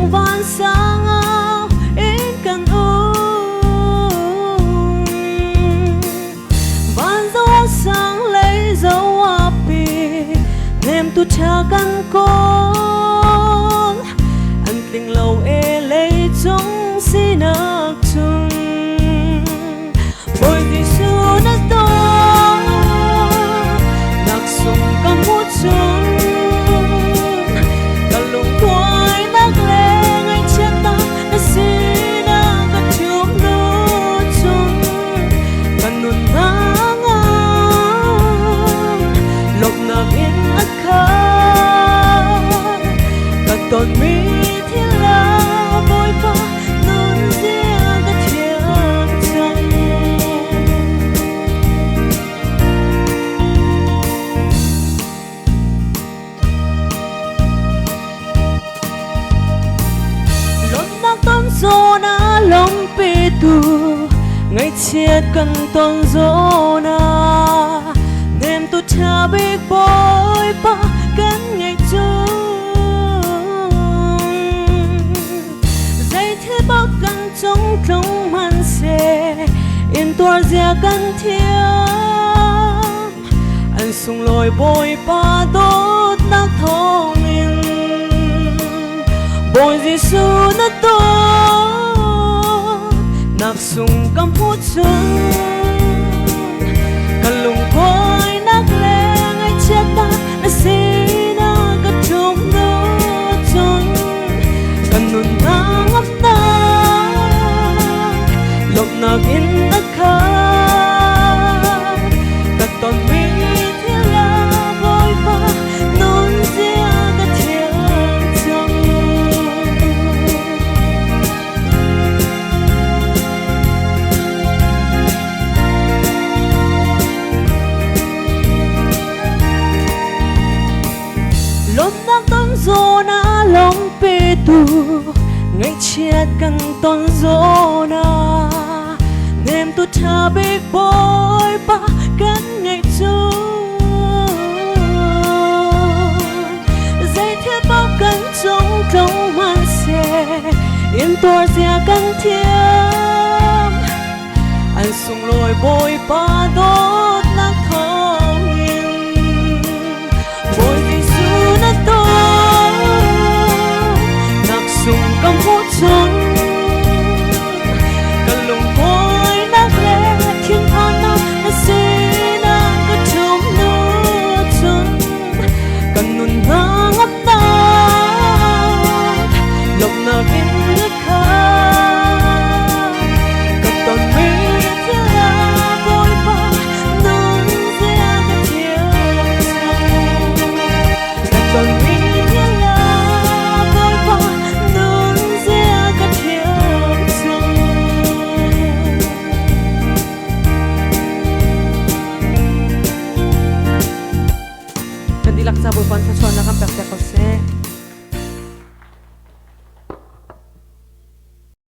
lòng van sáng áo in cần van dấu áo sáng lấy dấu áp bì nem tu cha căn con anh tình lâu e lấy trong xin nạc chung bồi gì xưa nó to nạc sung cầm hút chung cả lùng quay nạc lệ ngay chết ta nó xin nạc cả chung nô chung cả nôn nang lộc nạc in ác khá cả tồn mi thiên la bồi pha nôn riêng cả thiên chân lột nạc tôn dô na lòng bê tu ngay chết cần tôn dô na nem tu cha bê bồi pha cần ngay chung dây thế bao cần trong trong man xe in tua dìa cần thiam anh sung lôi bồi pa đốt nát thong in bồi Giêsu nó to nạp sung cầm hút chung cần lùng khói nát lệ ngay chết ta đã xin na cả chung nó chung cần nôn nang ấp ta lộc nạc in ác khá cả tòn mi thiên la bồi pha nôn riêng cả thiên chân lột nạc tôn dô na lòng bê tu ngay chết cần tôn dô na nem tu cha bê bồi pa cần ngay chung dây thiết bao cần trong trong man xe in tua dìa cần thiam anh sung lôi bồi pa